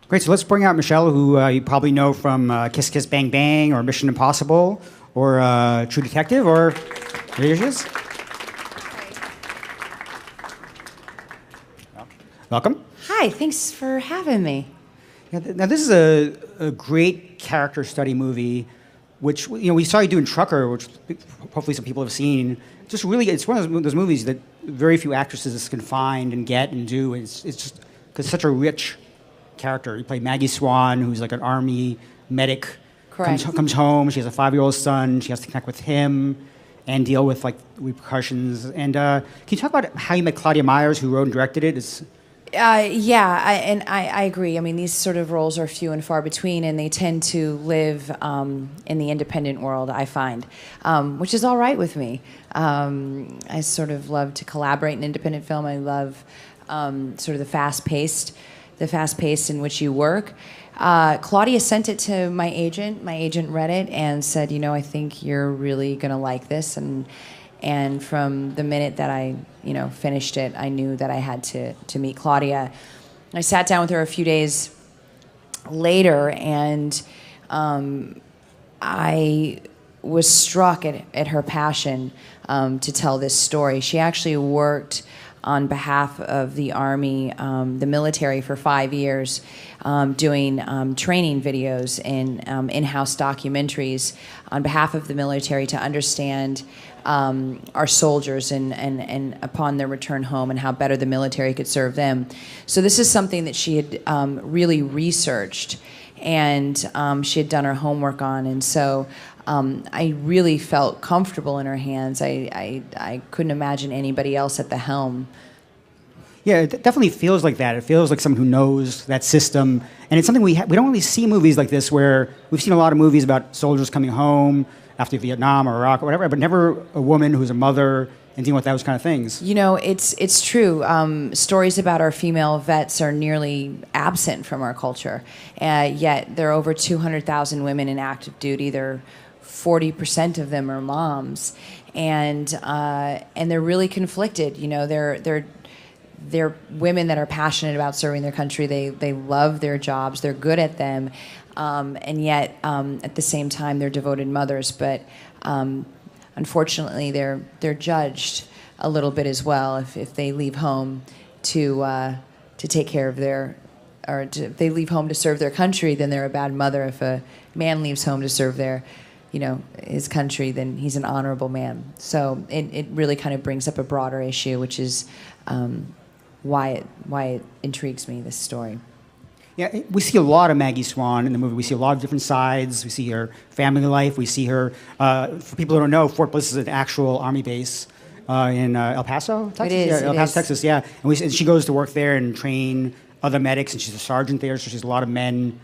Great, so let's bring out Michelle, who you probably know from Kiss Kiss Bang Bang or Mission Impossible or True Detective, or here she is. Welcome. Hi, thanks for having me. Yeah, now this is a great character study movie, which we saw you do in Trucker, which hopefully some people have seen. Just really, it's one of those movies that very few actresses can find and get and do. It's just because such a rich character. You play Maggie Swan, who's like an army medic. Correct. Comes home. She has a 5-year-old son. She has to connect with him and deal with like repercussions. And can you talk about how you met Claudia Myers, who wrote and directed it? I agree. I mean, these sort of roles are few and far between, and they tend to live in the independent world, I find, which is all right with me. I sort of love to collaborate in independent film. I love sort of the fast-paced in which you work. Claudia sent it to my agent. My agent read it and said, I think you're really going to like this. And from the minute that I, finished it, I knew that I had to meet Claudia. I sat down with her a few days later, and I was struck at her passion to tell this story. She actually worked on behalf of the Army, the military, for 5 years, doing training videos and in-house documentaries on behalf of the military to understand our soldiers and upon their return home and how better the military could serve them. So this is something that she had really researched, and she had done her homework on, and so I really felt comfortable in her hands. I couldn't imagine anybody else at the helm. Yeah, it definitely feels like that. It feels like someone who knows that system, and it's something we don't really see movies like this, where we've seen a lot of movies about soldiers coming home after Vietnam or Iraq or whatever, but never a woman who's a mother and dealing with those kind of things. It's true. Stories about our female vets are nearly absent from our culture, yet there are over 200,000 women in active duty. 40% of them are moms, and they're really conflicted. They're women that are passionate about serving their country. They love their jobs. They're good at them, and yet at the same time they're devoted mothers. But unfortunately, they're judged a little bit as well if they leave home to take care of if they leave home to serve their country, then they're a bad mother. If a man leaves home to serve his country, then he's an honorable man. So it really kind of brings up a broader issue, which is why it intrigues me, this story. Yeah, we see a lot of Maggie Swan in the movie. We see a lot of different sides. We see her family life. We see her, for people who don't know, Fort Bliss is an actual Army base in El Paso, Texas? It is. Yeah, El Paso, Texas, yeah. And she goes to work there and train other medics, and she's a sergeant there, so she's a lot of men.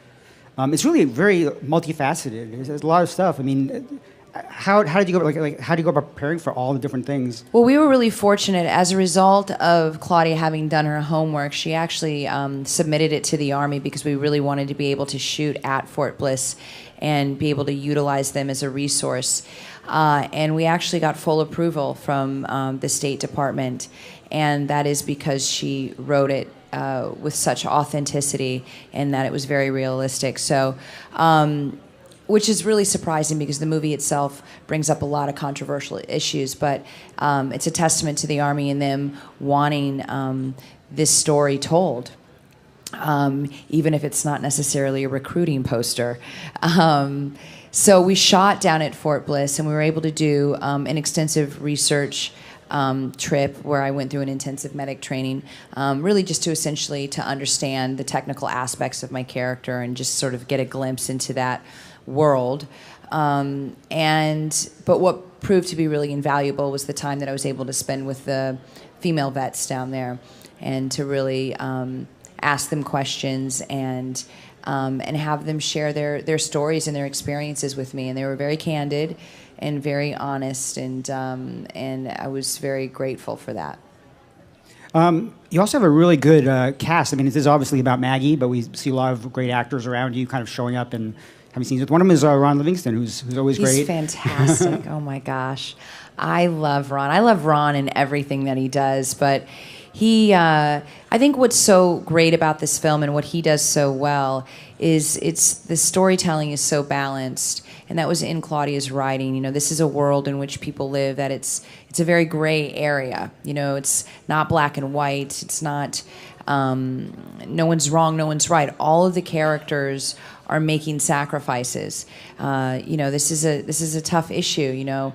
It's really very multifaceted. There's a lot of stuff. I mean, how did you go? How do you go about preparing for all the different things? Well, we were really fortunate. As a result of Claudia having done her homework, she actually submitted it to the Army because we really wanted to be able to shoot at Fort Bliss and be able to utilize them as a resource. And we actually got full approval from the State Department, and that is because she wrote it with such authenticity and that it was very realistic. So, which is really surprising because the movie itself brings up a lot of controversial issues, but it's a testament to the Army and them wanting this story told, even if it's not necessarily a recruiting poster. So we shot down at Fort Bliss, and we were able to do an extensive research trip where I went through an intensive medic training, really just to essentially to understand the technical aspects of my character and just sort of get a glimpse into that world. But what proved to be really invaluable was the time that I was able to spend with the female vets down there, and to really ask them questions and have them share their stories and their experiences with me. And they were very candid and very honest, and I was very grateful for that. You also have a really good cast. I mean, this is obviously about Maggie, but we see a lot of great actors around you kind of showing up and having scenes with. One of them is Ron Livingston, who's always great. He's fantastic. Oh, my gosh. I love Ron. I love Ron in everything that he does, but he I think what's so great about this film and what he does so well is the storytelling is so balanced, and that was in Claudia's writing. You know, this is a world in which people live that it's a very gray area. You know, it's not black and white. It's not no one's wrong, no one's right. All of the characters are making sacrifices. You know, this is a tough issue. You know,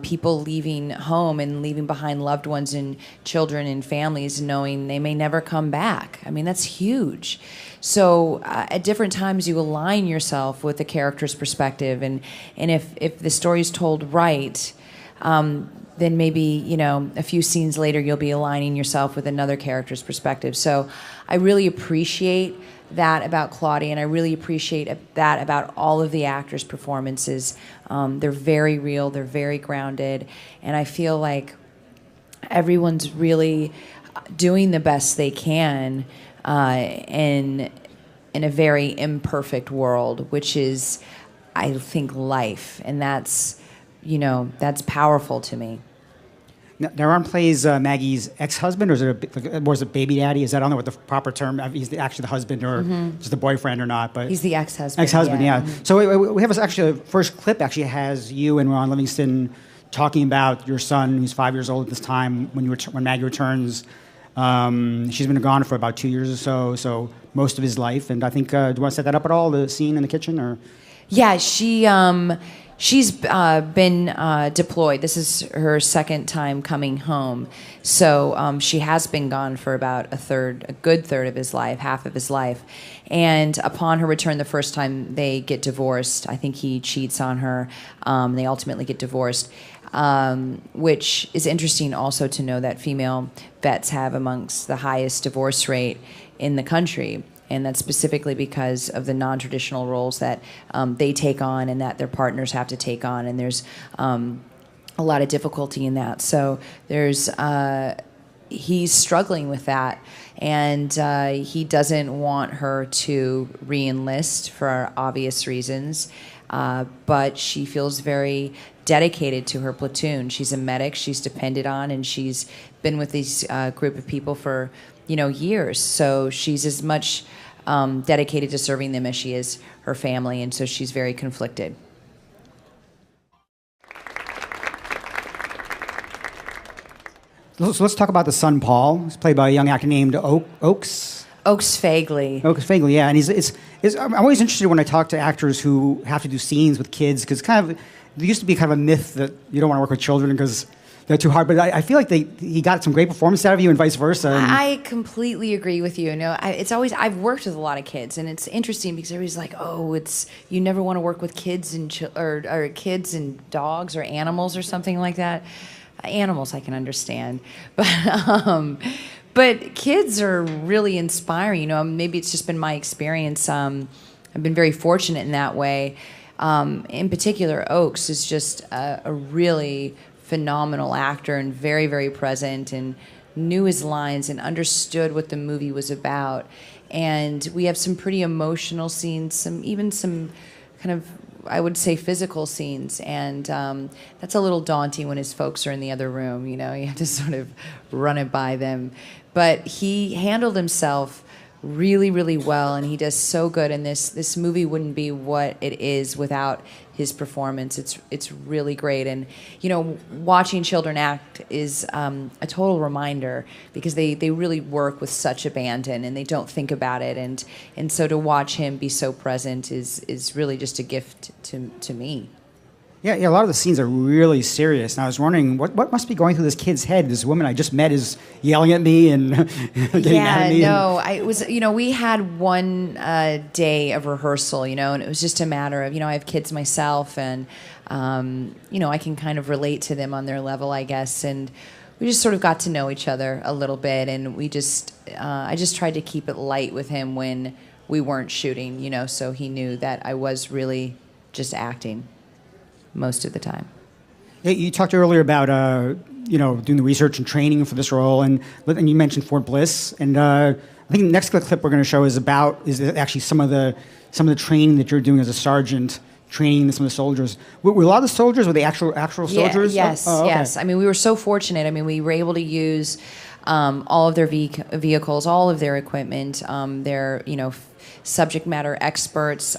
people leaving home and leaving behind loved ones and children and families, knowing they may never come back. I mean, that's huge. So at different times, you align yourself with the character's perspective, and if the story's told right, then maybe, you know, a few scenes later, you'll be aligning yourself with another character's perspective. So I really appreciate that about Claudia, and I really appreciate that about all of the actors' performances. They're very real, they're very grounded, and I feel like everyone's really doing the best they can in a very imperfect world, which is, I think, life, and that's, you know, that's powerful to me. Now, Ron plays Maggie's ex-husband, or is it baby daddy? Is that, I don't know what the proper term, he's actually the husband or just the boyfriend or not, but... He's the ex-husband. Ex-husband, yeah. So we have actually, a first clip actually has you and Ron Livingston talking about your son, who's 5 years old at this time, when Maggie returns. She's been gone for about 2 years or so most of his life, and I think, do you want to set that up at all, the scene in the kitchen, or...? Yeah, she's been deployed. This is her second time coming home. So she has been gone for about a good third of his life, half of his life. And upon her return the first time, they get divorced. I think he cheats on her. They ultimately get divorced, which is interesting also to know that female vets have amongst the highest divorce rate in the country. And that's specifically because of the non-traditional roles that they take on and that their partners have to take on. And there's a lot of difficulty in that. So he's struggling with that. And he doesn't want her to re-enlist for obvious reasons. But she feels very dedicated to her platoon. She's a medic. She's depended on. And she's been with this group of people for, you know, years. So she's as much dedicated to serving them as she is her family, and so she's very conflicted. So let's talk about the son, Paul. He's played by a young actor named Oakes. Oakes Fagley. Oakes Fagley, yeah. And I'm always interested when I talk to actors who have to do scenes with kids, because there used to be kind of a myth that you don't want to work with children because they're too hard, but I feel like he got some great performance out of you, and vice versa. I completely agree with you. I've worked with a lot of kids, and it's interesting because everybody's like, "Oh, you never want to work with kids or kids and dogs or animals or something like that." Animals I can understand, but kids are really inspiring. You know, maybe it's just been my experience. I've been very fortunate in that way. In particular, Oakes is just a really phenomenal actor and very, very present, and knew his lines and understood what the movie was about. And we have some pretty emotional scenes, some kind of, I would say, physical scenes. And that's a little daunting when his folks are in the other room. You know, you have to sort of run it by them. But he handled himself really, really well, and he does so good. And this movie wouldn't be what it is without his performance. It's really great. And, you know, watching children act is a total reminder, because they really work with such abandon and they don't think about it. And so to watch him be so present is really just a gift to me. Yeah, a lot of the scenes are really serious. And I was wondering, what must be going through this kid's head? This woman I just met is yelling at me and getting mad at me. It was, you know, we had one day of rehearsal, you know, and it was just a matter of, you know, I have kids myself, and, you know, I can kind of relate to them on their level, I guess. And we just sort of got to know each other a little bit, and I just tried to keep it light with him when we weren't shooting, you know, so he knew that I was really just acting most of the time. Yeah, you talked earlier about you know, doing the research and training for this role, and you mentioned Fort Bliss, and I think the next clip we're going to show is actually some of the training that you're doing as a sergeant, training some of the soldiers. Were a lot of the soldiers, were they actual soldiers? Yes, oh, okay. Yes. I mean, we were so fortunate. I mean, we were able to use all of their vehicles, all of their equipment, their subject matter experts.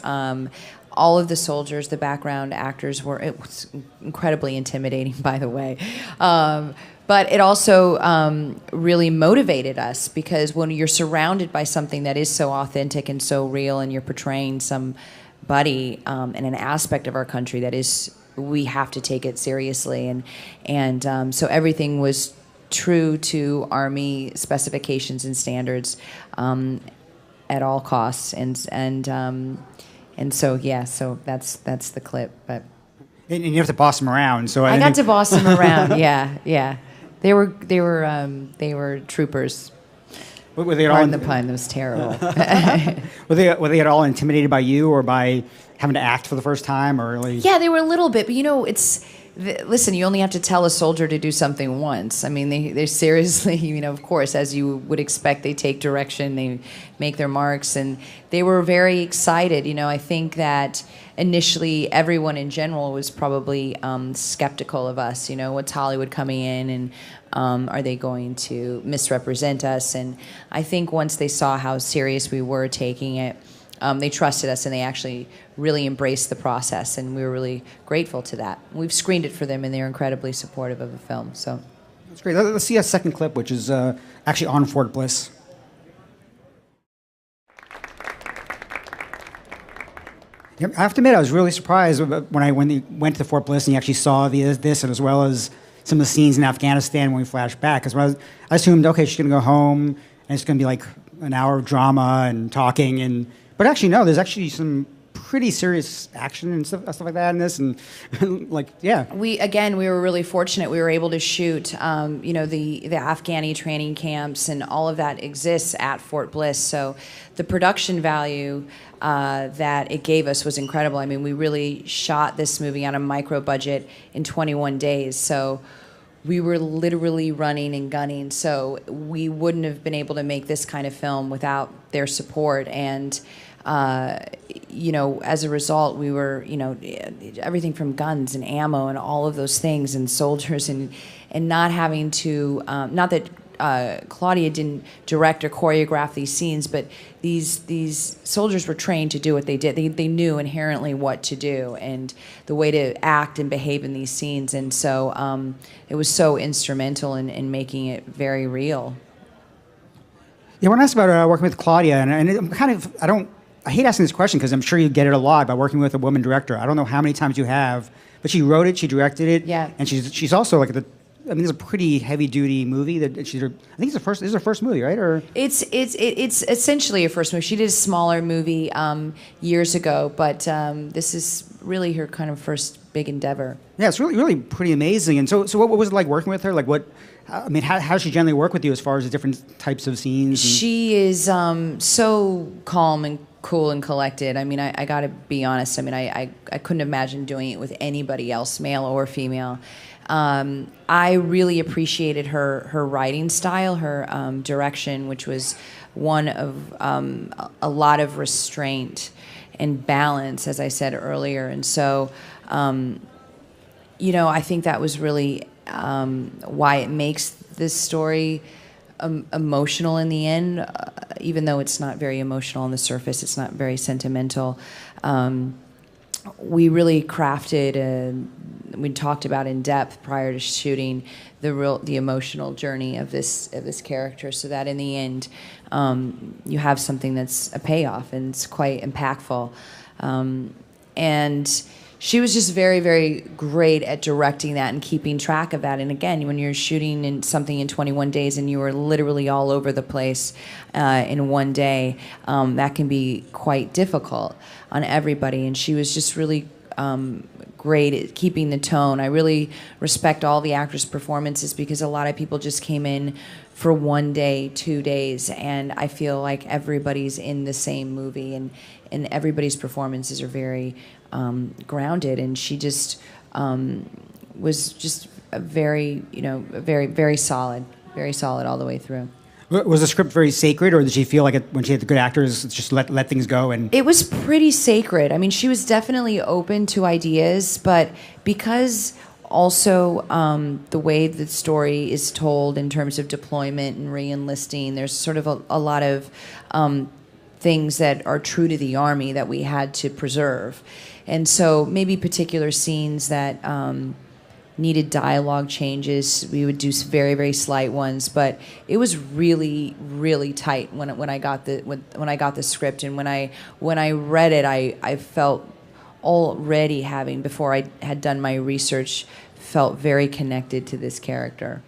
All of the soldiers, the background actors it was incredibly intimidating, by the way. But it also really motivated us, because when you're surrounded by something that is so authentic and so real, and you're portraying somebody and an aspect of our country that is, we have to take it seriously. And so everything was true to Army specifications and standards at all costs. And so so that's the clip. But And you have to boss them around. So I got to boss them around. Yeah. They were troopers. Were they at Pardon the pun. That was terrible. were they at all intimidated by you, or by having to act for the first time, or really? Yeah, they were a little bit, but listen, you only have to tell a soldier to do something once. I mean, they seriously, of course, as you would expect, they take direction, they make their marks, and they were very excited. I think that initially everyone in general was probably skeptical of us. What's Hollywood coming in, and are they going to misrepresent us? And I think once they saw how serious we were taking it, they trusted us, and they actually really embraced the process, and we were really grateful to that. We've screened it for them, and they're incredibly supportive of the film. So that's great. Let's see a second clip, which is actually on Fort Bliss. I have to admit, I was really surprised when he went to Fort Bliss and he actually saw this, and as well as some of the scenes in Afghanistan when we flashed back. Because I assumed, okay, she's going to go home, and it's going to be like an hour of drama and talking, but actually no, there's actually some pretty serious action and stuff like that in this, and We were really fortunate. We were able to shoot, the Afghani training camps, and all of that exists at Fort Bliss. So the production value that it gave us was incredible. I mean, we really shot this movie on a micro budget in 21 days. So we were literally running and gunning. So we wouldn't have been able to make this kind of film without their support. And as a result, we were, everything from guns and ammo and all of those things, and soldiers, and not having to, not that Claudia didn't direct or choreograph these scenes, but these soldiers were trained to do what they did. They knew inherently what to do and the way to act and behave in these scenes, and so it was so instrumental in making it very real. Yeah, when I asked about working with Claudia, and I hate asking this question because I'm sure you get it a lot by working with a woman director. I don't know how many times you have, but she wrote it, she directed it, and she's also like it's a pretty heavy duty movie that I think this is her first movie, right? Or it's essentially her first movie. She did a smaller movie years ago, but this is really her kind of first big endeavor. Yeah, it's really pretty amazing. And so what was it like working with her? Like how does she generally work with you as far as the different types of scenes? She is so calm and cool and collected. I mean, I got to be honest. I mean, I couldn't imagine doing it with anybody else, male or female. I really appreciated her writing style, her direction, which was one of a lot of restraint and balance, as I said earlier. And so, I think that was really why it makes this story emotional in the end, even though it's not very emotional on the surface. It's not very sentimental. We really crafted, we talked about in depth prior to shooting the emotional journey of this character, so that in the end you have something that's a payoff and it's quite impactful. And she was just very, very great at directing that and keeping track of that. And again, when you're shooting something in 21 days and you are literally all over the place in one day, that can be quite difficult on everybody. And she was just really great at keeping the tone. I really respect all the actors' performances because a lot of people just came in for 1 day, 2 days, and I feel like everybody's in the same movie, and everybody's performances are very grounded, and she just was just very, very solid all the way through. Was the script very sacred, or did she feel like when she had the good actors, just let things go? And it was pretty sacred. I mean, she was definitely open to ideas, but because also, the way the story is told in terms of deployment and re-enlisting, there's sort of a lot of things that are true to the Army that we had to preserve. And so maybe particular scenes that needed dialogue changes, we would do very, very slight ones, but it was really, really tight when I got the script, and when I read it, I felt already, having, before I had done my research, felt very connected to this character.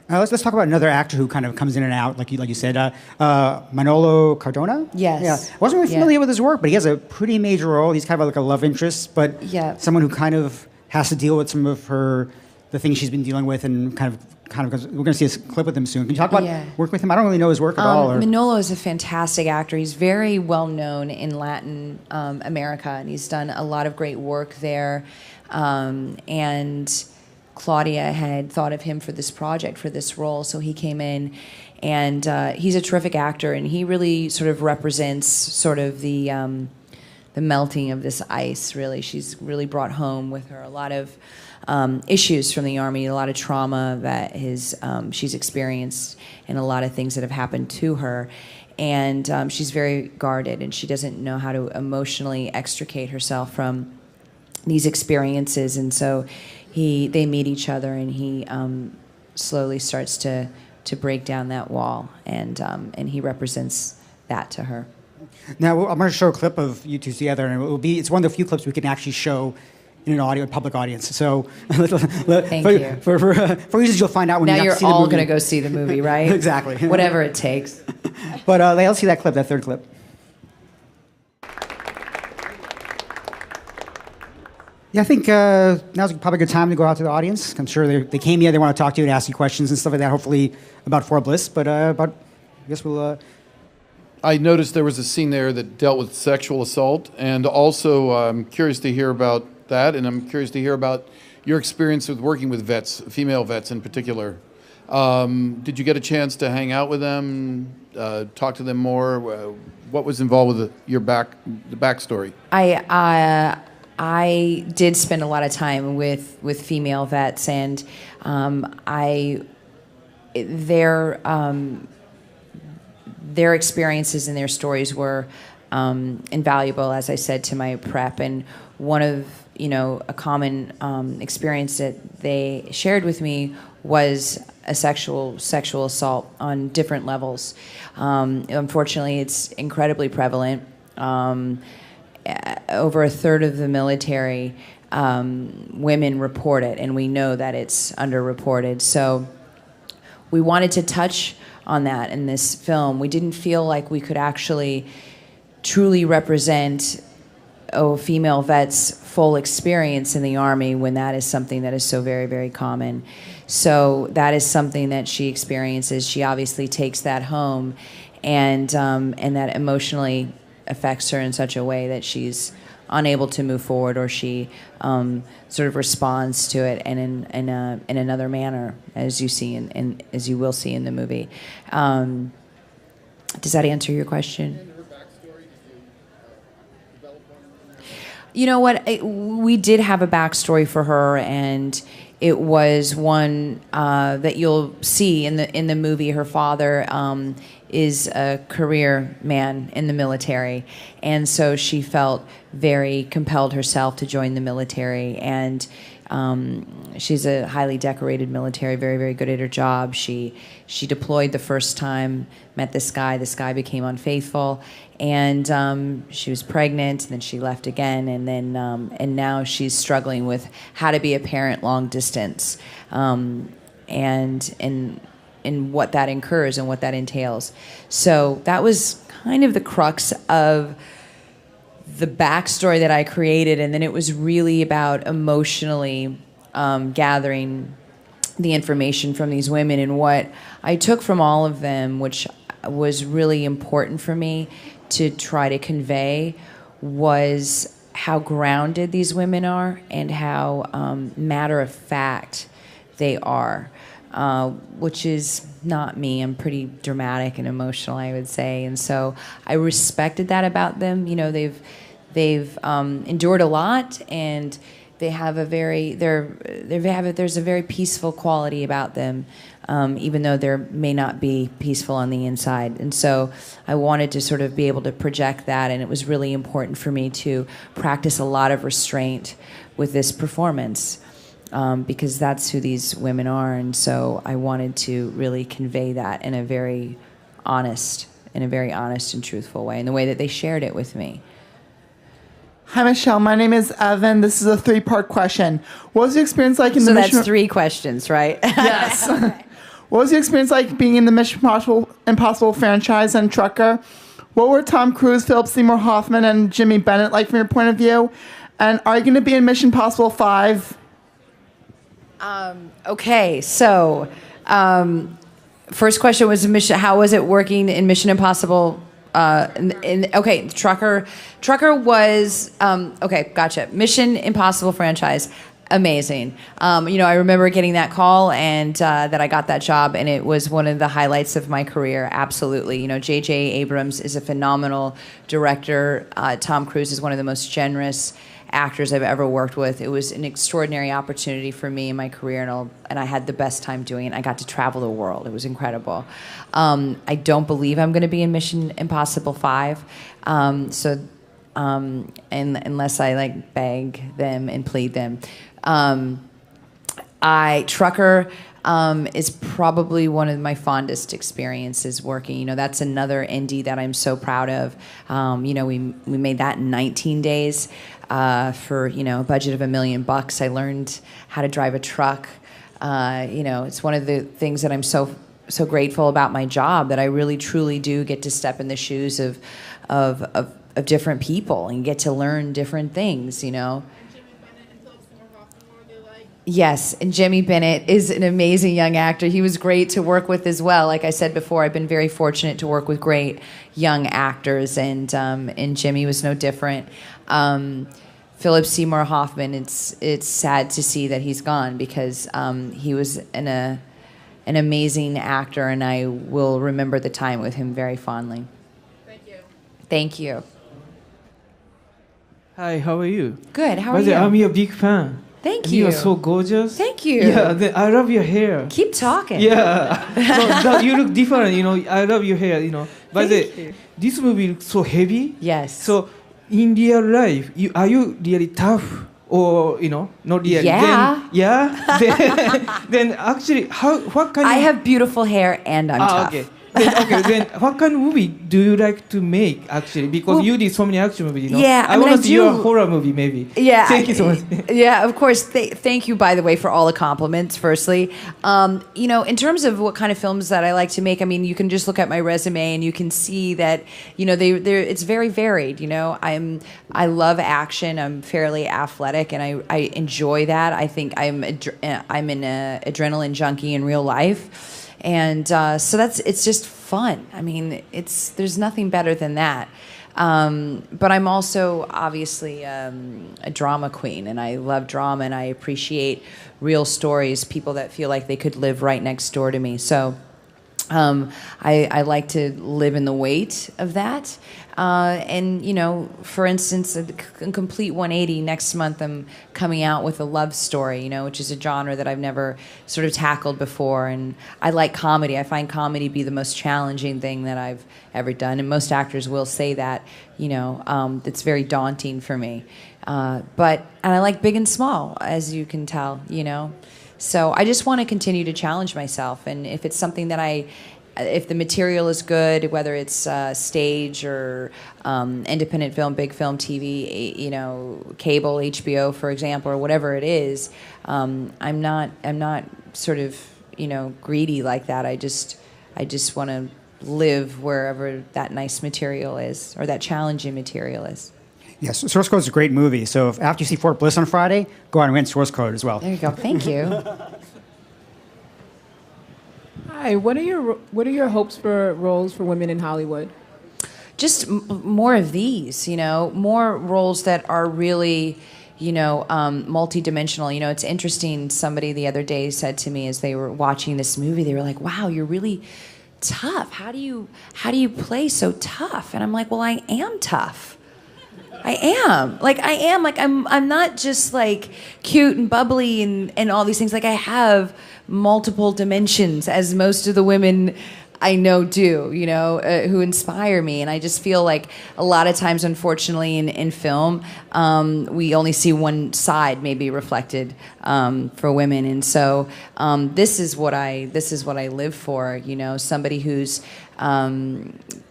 Let's talk about another actor who kind of comes in and out, like you said, Manolo Cardona. Yes. Yeah. I wasn't really familiar with his work, but he has a pretty major role. He's kind of like a love interest, but someone who kind of has to deal with some of the things she's been dealing with, and kind of. We're going to see a clip with him soon. Can you talk about working with him? I don't really know his work at all. Manolo is a fantastic actor. He's very well known in Latin America, and he's done a lot of great work there. And Claudia had thought of him for this project, for this role, so he came in, and he's a terrific actor, and he really sort of represents sort of the melting of this ice. Really, she's really brought home with her a lot of issues from the Army, a lot of trauma that she's experienced, and a lot of things that have happened to her. And she's very guarded, and she doesn't know how to emotionally extricate herself from these experiences. And so they meet each other, and he slowly starts to break down that wall, and he represents that to her. Now, I'm going to show a clip of you two together, and it's one of the few clips we can actually show in an public audience. So, Thank you. For reasons you'll find out when now you you're see the movie. all going to go see the movie, right? Exactly. Whatever it takes. But let's see that clip, that third clip. Yeah, I think now's probably a good time to go out to the audience. I'm sure they came here, they want to talk to you and ask you questions and stuff like that, hopefully about Fort Bliss. But I guess we'll... I noticed there was a scene there that dealt with sexual assault, and also I'm curious to hear about that, and I'm curious to hear about your experience with working with vets, female vets in particular. Did you get a chance to hang out with them, talk to them more? What was involved with the backstory? I did spend a lot of time with female vets, and their experiences and their stories were invaluable, as I said, to my prep. And one of a common experience that they shared with me was a sexual assault on different levels. Unfortunately, it's incredibly prevalent. Over a third of the military women report it, and we know that it's underreported. So we wanted to touch on that in this film. We didn't feel like we could actually truly represent female vets' full experience in the Army, when that is something that is so very, very common. So that is something that she experiences. She obviously takes that home, and that emotionally affects her in such a way that she's unable to move forward, or she sort of responds to it in another manner, as you see as you will see in the movie. Does that answer your question? And her backstory, did you develop one? You know what? We did have a backstory for her, and it was one that you'll see in the movie. Her father is a career man in the military, and so she felt very compelled herself to join the military. And she's a highly decorated military, very, very good at her job. She deployed the first time, met this guy. This guy became unfaithful, and she was pregnant, and then she left again, and then and now she's struggling with how to be a parent long distance, and what that incurs and what that entails. So that was kind of the crux of the backstory that I created, and then it was really about emotionally gathering the information from these women. And what I took from all of them, which was really important for me to try to convey, was how grounded these women are and how matter of fact they are. Which is not me. I'm pretty dramatic and emotional, I would say, and so I respected that about them. You know, they've endured a lot, and they have a very there's a very peaceful quality about them, even though they may not be peaceful on the inside. And so I wanted to sort of be able to project that, and it was really important for me to practice a lot of restraint with this performance, because that's who these women are. And so I wanted to really convey that in a very honest and truthful way, in the way that they shared it with me. Hi, Michelle. My name is Evan. This is a 3-part question. What was the experience like in the Mission... So that's 3 questions, right? Yes. What was the experience like being in the Mission Impossible franchise and Trucker? What were Tom Cruise, Philip Seymour Hoffman, and Jimmy Bennett like from your point of view? And are you going to be in Mission Impossible 5? Okay, so first question was how was it working in Mission Impossible? Okay, Trucker was okay. Gotcha. Mission Impossible franchise, amazing. I remember getting that call and that I got that job, and it was one of the highlights of my career. Absolutely. J.J. Abrams is a phenomenal director. Tom Cruise is one of the most generous actors I've ever worked with. It was an extraordinary opportunity for me in my career, and I had the best time doing it. I got to travel the world. It was incredible. I don't believe I'm going to be in Mission Impossible 5, and unless I beg them and plead them. Trucker is probably one of my fondest experiences working. That's another indie that I'm so proud of. We made that in 19 days. For a budget of $1 million. I learned how to drive a truck. It's one of the things that I'm so grateful about my job, that I really truly do get to step in the shoes of different people and get to learn different things. Yes, and Jimmy Bennett is an amazing young actor. He was great to work with as well. Like I said before, I've been very fortunate to work with great young actors, and Jimmy was no different. Philip Seymour Hoffman, it's sad to see that he's gone, because he was an amazing actor, and I will remember the time with him very fondly. Thank you. Thank you. Hi, how are you? Good, how are you? I'm your big fan. Thank and you. You are so gorgeous. Thank you. Yeah, I love your hair. Keep talking. Yeah. You look different, I love your hair, By the way, this movie looks so heavy. Yes. So, in real life, are you really tough? Or, not really? Yeah. Then actually, what kind of... I have beautiful hair and I'm tough. Okay. Then what kind of movie do you like to make, actually? Because you did so many action movies, Yeah, I want to see your horror movie, maybe. Yeah. Thank you so much. Yeah, of course. Thank you, by the way, for all the compliments, firstly. In terms of what kind of films that I like to make, you can just look at my resume and you can see that, it's very varied, I love action. I'm fairly athletic, and I enjoy that. I think I'm an adrenaline junkie in real life. And so it's just fun. There's nothing better than that. But I'm also obviously a drama queen, and I love drama, and I appreciate real stories, people that feel like they could live right next door to me. So I like to live in the weight of that. For instance, a complete 180, next month I'm coming out with a love story, which is a genre that I've never sort of tackled before. And I like comedy. I find comedy to be the most challenging thing that I've ever done. And most actors will say that, it's very daunting for me. And I like big and small, as you can tell, So I just want to continue to challenge myself. And if it's something that if the material is good, whether it's stage or independent film, big film, TV, cable, HBO, for example, or whatever it is, I'm not sort of greedy like that. I just want to live wherever that nice material is, or that challenging material is. Yes, Source Code is a great movie. So after you see Fort Bliss on Friday, go out and rent Source Code as well. There you go. Thank you. Hi, what are your hopes for roles for women in Hollywood? Just more of these, more roles that are really, multidimensional. It's interesting. Somebody the other day said to me as they were watching this movie, they were like, "Wow, you're really tough. How do you play so tough?" And I'm like, "Well, I am tough. I am. I'm not just like cute and bubbly and all these things. Like I have multiple dimensions, as most of the women I know do, who inspire me. And I just feel like a lot of times, unfortunately, in film, we only see one side maybe reflected for women. And so this is what I live for, somebody who's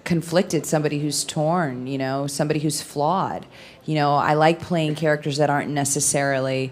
conflicted, somebody who's torn, somebody who's flawed. I like playing characters that aren't necessarily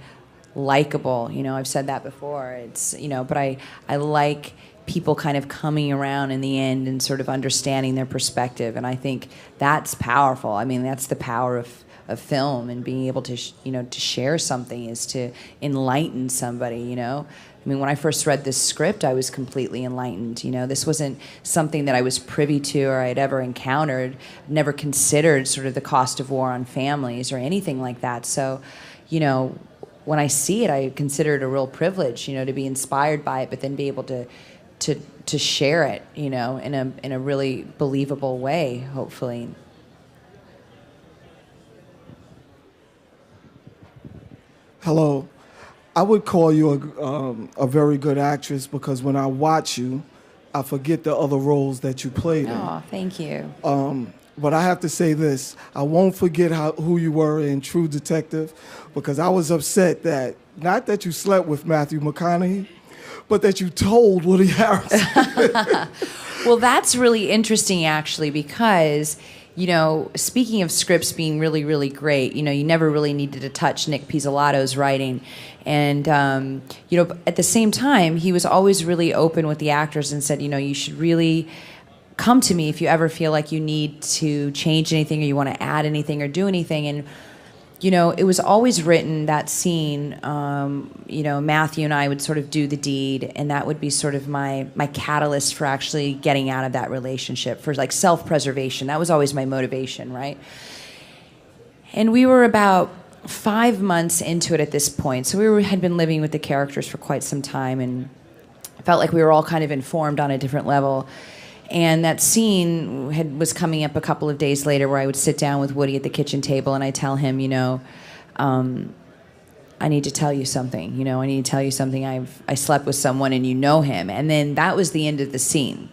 likable. I've said that before. It's, but I like people kind of coming around in the end and sort of understanding their perspective. And I think that's powerful. I mean, that's the power of film, and being able to, to share something is to enlighten somebody, I mean, when I first read this script, I was completely enlightened. This wasn't something that I was privy to or I'd ever encountered. Never considered sort of the cost of war on families or anything like that. So, when I see it, I consider it a real privilege, to be inspired by it, but then be able to share it, in a really believable way, hopefully. Hello. I would call you a very good actress, because when I watch you, I forget the other roles that you played in. Oh, thank you. But I have to say this: I won't forget who you were in True Detective, because I was upset that, not that you slept with Matthew McConaughey, but that you told Woody Harrelson. Well, that's really interesting, actually, because, speaking of scripts being really, really great, you never really needed to touch Nick Pizzolatto's writing. And, at the same time, he was always really open with the actors and said, you should really come to me if you ever feel like you need to change anything or you want to add anything or do anything. And, it was always written, that scene, Matthew and I would sort of do the deed, and that would be sort of my catalyst for actually getting out of that relationship, for like self-preservation. That was always my motivation, right? And we were about 5 months into it at this point. So had been living with the characters for quite some time, and felt like we were all kind of informed on a different level. And that scene was coming up a couple of days later, where I would sit down with Woody at the kitchen table and I tell him, I need to tell you something. I need to tell you something. I slept with someone and you know him. And then that was the end of the scene.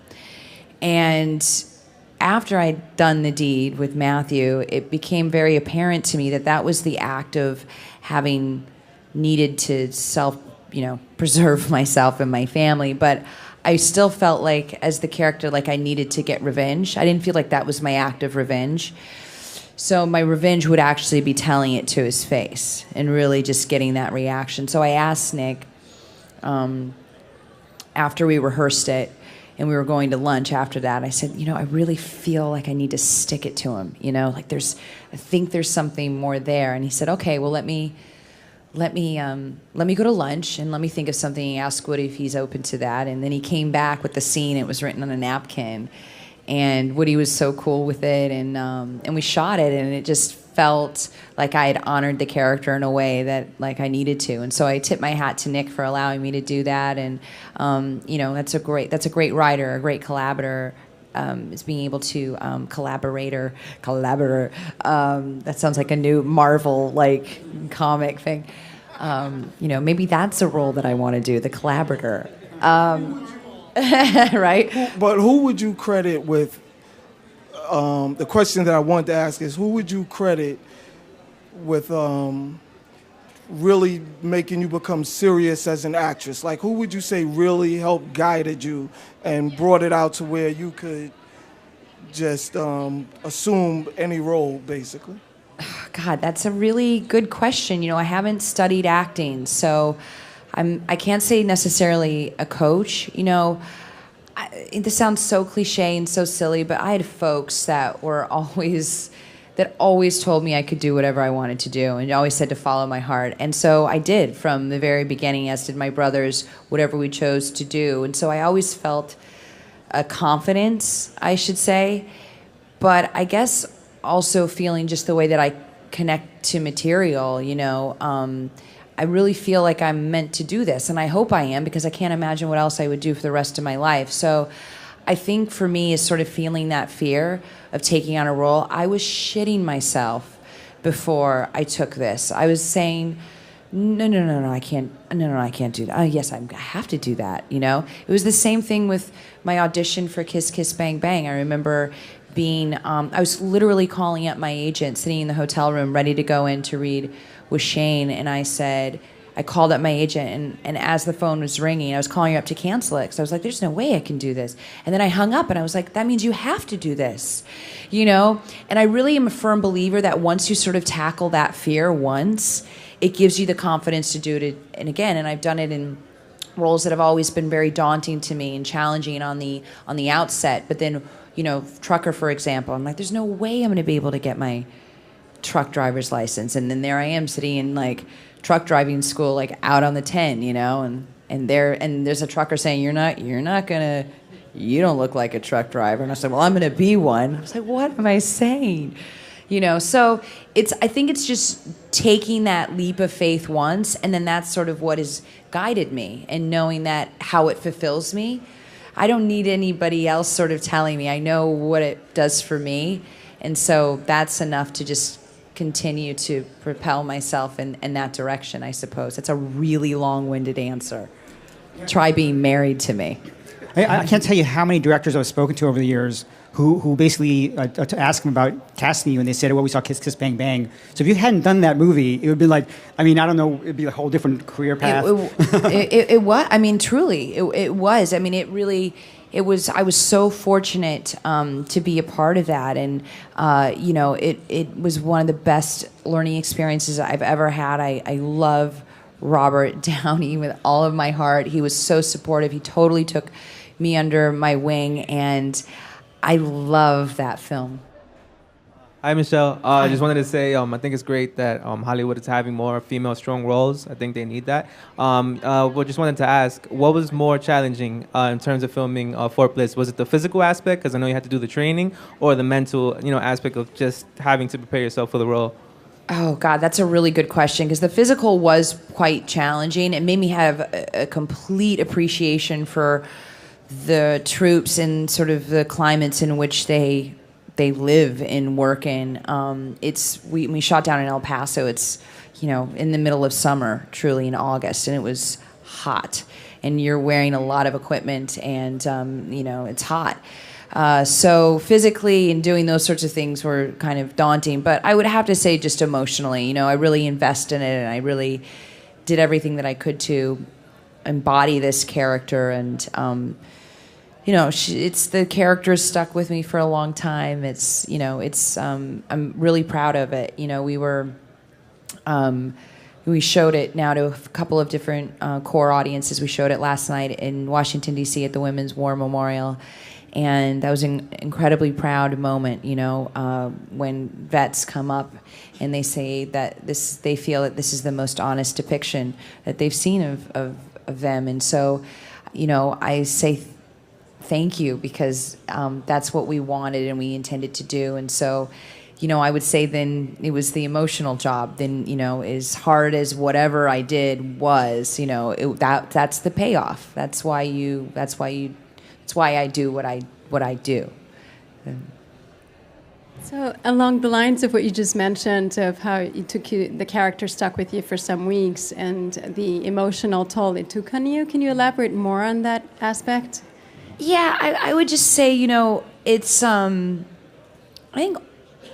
And after I'd done the deed with Matthew, it became very apparent to me that that was the act of having needed to preserve myself and my family. But I still felt like, as the character, like I needed to get revenge. I didn't feel like that was my act of revenge. So my revenge would actually be telling it to his face and really just getting that reaction. So I asked Nick, after we rehearsed it and we were going to lunch after that, I said, I really feel like I need to stick it to him. I think there's something more there. And he said, okay, well, let me go to lunch and let me think of something. Ask Woody if he's open to that. And then he came back with the scene. It was written on a napkin, and Woody was so cool with it. And we shot it, and it just felt like I had honored the character in a way that like I needed to. And so I tip my hat to Nick for allowing me to do that. And that's a great writer, a great collaborator. Is being able to collaborator. That sounds like a new Marvel comic thing. Maybe that's a role that I want to do, the collaborator. Right? But who would you credit with? The question that I wanted to ask is, who would you credit with really making you become serious as an actress? Like, who would you say really helped guided you and brought it out to where you could just assume any role, basically? God, that's a really good question. I haven't studied acting, so I can't say necessarily a coach. This sounds so cliche and so silly, but I had folks that always told me I could do whatever I wanted to do, and always said to follow my heart. And so I did from the very beginning, as did my brothers, whatever we chose to do. And so I always felt a confidence, I should say, but I guess also feeling just the way that I connect to material, I really feel like I'm meant to do this, and I hope I am, because I can't imagine what else I would do for the rest of my life. So I think for me is sort of feeling that fear of taking on a role. I was shitting myself before I took this. I was saying, no, I can't. No, I can't do that. Yes, I have to do that. You know, it was the same thing with my audition for Kiss Kiss Bang Bang. I remember being, I was literally calling up my agent, sitting in the hotel room, ready to go in to read with Shane, and I called up my agent, and as the phone was ringing, I was calling her up to cancel it, because I was like, there's no way I can do this. And then I hung up, and I was like, that means you have to do this, you know? And I really am a firm believer that once you sort of tackle that fear once, it gives you the confidence to do it. And again, and I've done it in roles that have always been very daunting to me and challenging on the outset. But then, you know, trucker, for example, I'm like, there's no way I'm going to be able to get my truck driver's license. And then there I am sitting in like truck driving school, like out on the 10, you know, and there's a trucker saying, you don't look like a truck driver. And I said, well, I'm going to be one. I was like, what am I saying? You know, so I think it's just taking that leap of faith once, and then that's sort of what has guided me, and knowing that how it fulfills me. I don't need anybody else sort of telling me. I know what it does for me, and so that's enough to just continue to propel myself in that direction, I suppose. It's a really long-winded answer. Try being married to me. I can't tell you how many directors I've spoken to over the years who basically to ask them about casting you, and they said, well, we saw Kiss Kiss Bang Bang. So if you hadn't done that movie, it would be like, I mean, I don't know, it'd be a whole different career path. It was, I mean, truly, it was. I mean, it was, I was so fortunate to be a part of that. And, you know, it was one of the best learning experiences I've ever had. I love Robert Downey with all of my heart. He was so supportive. He totally took me under my wing, and I love that film. Hi, Michelle. I just wanted to say I think it's great that Hollywood is having more female strong roles. I think they need that. But just wanted to ask, what was more challenging in terms of filming Fort Bliss? Was it the physical aspect, because I know you had to do the training, or the mental, aspect of just having to prepare yourself for the role? Oh, God, that's a really good question, because the physical was quite challenging. It made me have a complete appreciation for the troops and sort of the climates in which they live and work in. We shot down in El Paso. It's, in the middle of summer, truly in August, and it was hot. And you're wearing a lot of equipment, and, it's hot. So physically and doing those sorts of things were kind of daunting. But I would have to say just emotionally, I really invested in it, and I really did everything that I could to embody this character. And, it's the character stuck with me for a long time. I'm really proud of it. We showed it now to a couple of different core audiences. We showed it last night in Washington, D.C. at the Women's War Memorial. And that was an incredibly proud moment, when vets come up and they say that they feel that this is the most honest depiction that they've seen of them. And so, I say thank you, because that's what we wanted and we intended to do. And so, I would say then it was the emotional job. Then, as hard as whatever I did was, that's the payoff. That's why I do what I do. So along the lines of what you just mentioned, of how the character stuck with you for some weeks, and the emotional toll it took on you, can you elaborate more on that aspect? Yeah, I would just say, it's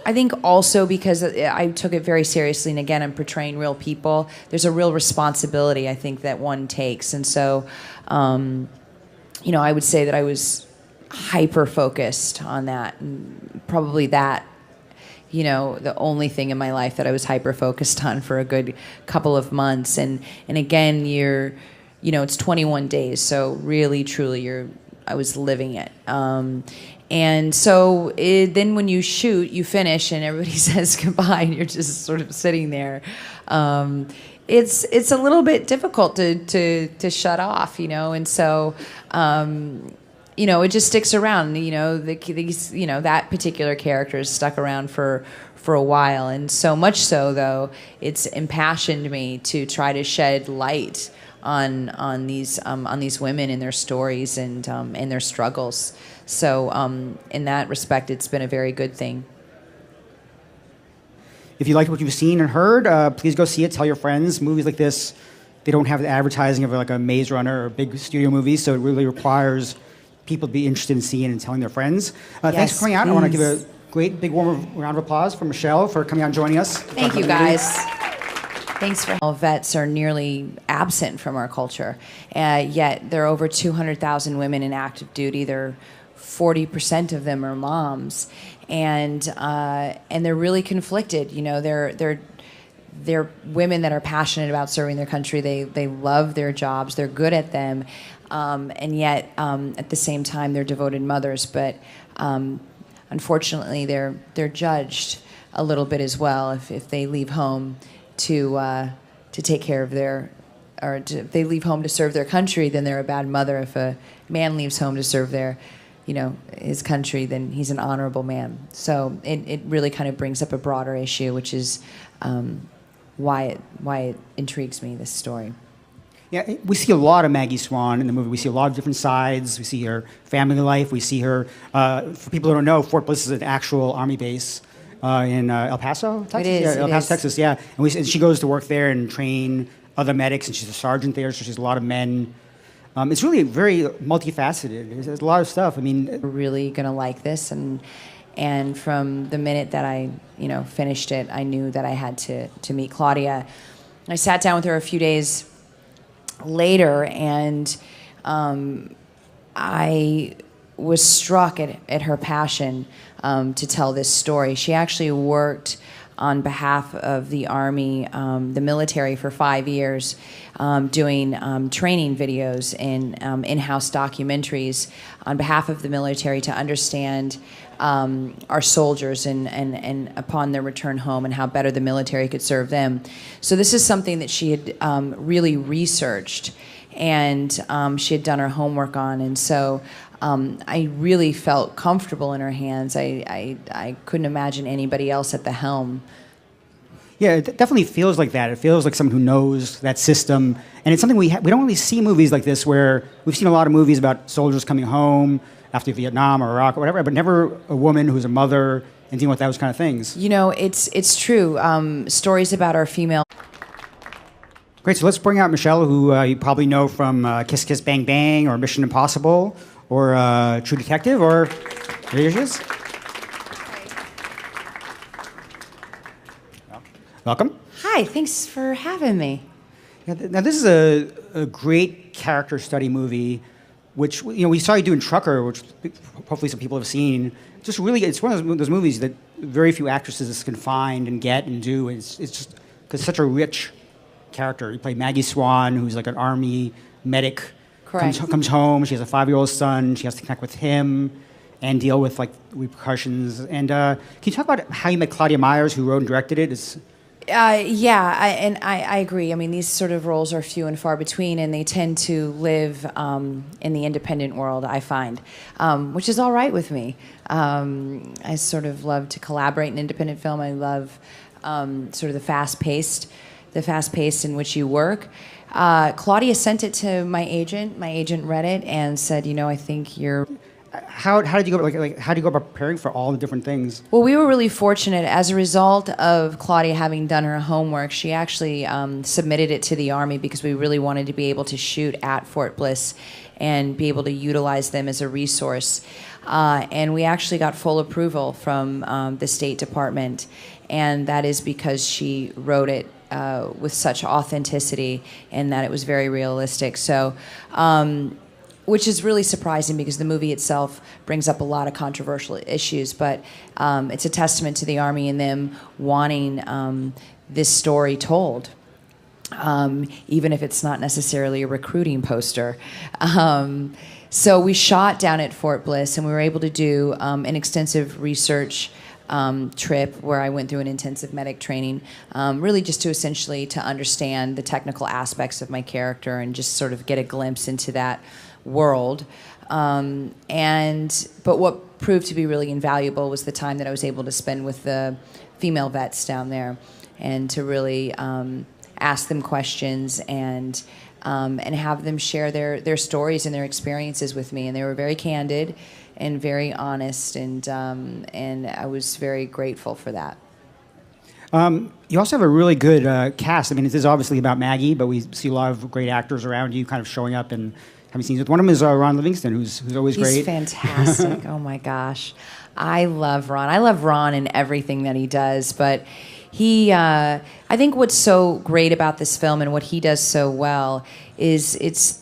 I think also because I took it very seriously, and again, I'm portraying real people. There's a real responsibility, I think, that one takes. And so, I would say that I was hyper-focused on that. And probably that, the only thing in my life that I was hyper-focused on for a good couple of months. And again, it's 21 days, so really, truly, I was living it. And so then when you shoot, you finish, and everybody says goodbye, and you're just sort of sitting there. It's a little bit difficult to shut off, and so it just sticks around. That particular character is stuck around for a while, and so much so though it's impassioned me to try to shed light on these women and their stories and their struggles. So in that respect, it's been a very good thing. if you like what you've seen and heard, please go see it. Tell your friends. Movies like this, they don't have the advertising of like a Maze Runner or big studio movie, so it really requires people to be interested in seeing and telling their friends. Thanks for coming out. I want to give a great big warm round of applause for Michelle for coming out and joining us. Thank you, guys. Thanks for all. Vets are nearly absent from our culture, yet there are over 200,000 women in active duty. 40% of them are moms, and they're really conflicted. You know, they're women that are passionate about serving their country. They love their jobs. They're good at them, and yet at the same time they're devoted mothers. But unfortunately, they're judged a little bit as well if they leave home to take care of if they leave home to serve their country, then they're a bad mother. If a man leaves home to serve his country, then he's an honorable man. So it really kind of brings up a broader issue, which is why it intrigues me, this story. Yeah, we see a lot of Maggie Swan in the movie. We see a lot of different sides. We see her family life. We see her, for people who don't know, Fort Bliss is an actual Army base in El Paso, Texas? It is. Yeah, El Paso, Texas, yeah. And she goes to work there and train other medics, and she's a sergeant there, so she's a lot of men. It's really very multifaceted. There's a lot of stuff. I mean, We're really going to like this, and from the minute that I finished it, I knew that I had to meet Claudia. I sat down with her a few days later, and I was struck at her passion to tell this story. She actually worked on behalf of the Army, the military, for 5 years, doing training videos and in-house documentaries on behalf of the military to understand our soldiers and upon their return home and how better the military could serve them. So this is something that she had really researched, and she had done her homework on, and so I really felt comfortable in her hands. I couldn't imagine anybody else at the helm. yeah, it definitely feels like that. It feels like someone who knows that system, and it's something we don't really see movies like this where we've seen a lot of movies about soldiers coming home after Vietnam or Iraq or whatever, but never a woman who's a mother and dealing with those kind of things. You know, it's true. Stories about our female. Great, so let's bring out Michelle, who you probably know from Kiss Kiss Bang Bang or Mission Impossible or True Detective, or here she is. Welcome. Hi, thanks for having me. Yeah, now this is a great character study movie, which we saw you do in Trucker, which hopefully some people have seen. Just really, it's one of those movies that very few actresses can find and get and do. It's just because it's such a rich character. You play Maggie Swan, who's like an Army medic. Correct. Comes home. She has a 5-year-old son. She has to connect with him and deal with like repercussions. And can you talk about how you met Claudia Myers, who wrote and directed it? I agree. I mean, these sort of roles are few and far between, and they tend to live in the independent world, I find, which is all right with me. I sort of love to collaborate in independent film. I love sort of the fast pace in which you work. Claudia sent it to my agent. My agent read it and said, I think you're... How did you go how do you go about preparing for all the different things? Well, we were really fortunate. As a result of Claudia having done her homework, she actually submitted it to the Army because we really wanted to be able to shoot at Fort Bliss and be able to utilize them as a resource. And we actually got full approval from the State Department, and that is because she wrote it with such authenticity and that it was very realistic. So, which is really surprising because the movie itself brings up a lot of controversial issues, but it's a testament to the Army and them wanting this story told, even if it's not necessarily a recruiting poster. So we shot down at Fort Bliss, and we were able to do an extensive research trip where I went through an intensive medic training, really just to essentially to understand the technical aspects of my character and just sort of get a glimpse into that world. But what proved to be really invaluable was the time that I was able to spend with the female vets down there, and to really ask them questions and have them share their stories and their experiences with me. And they were very candid and very honest, and I was very grateful for that. You also have a really good cast. I mean, this is obviously about Maggie, but we see a lot of great actors around you kind of showing up and having scenes with. One of them is Ron Livingston, who's always great. He's fantastic. Oh my gosh. I love Ron. I love Ron in everything that he does, but I think what's so great about this film and what he does so well is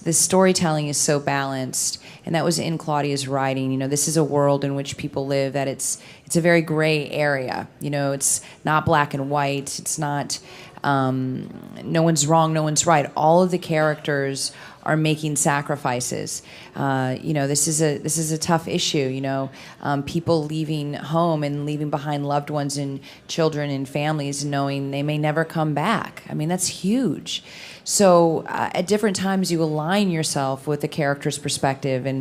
the storytelling is so balanced, and that was in Claudia's writing. You know, this is a world in which people live that it's a very gray area. You know, it's not black and white. It's not no one's wrong, no one's right. All of the characters are making sacrifices. You know, this is a tough issue. You know, people leaving home and leaving behind loved ones and children and families, knowing they may never come back. I mean, that's huge. So at different times, you align yourself with the character's perspective and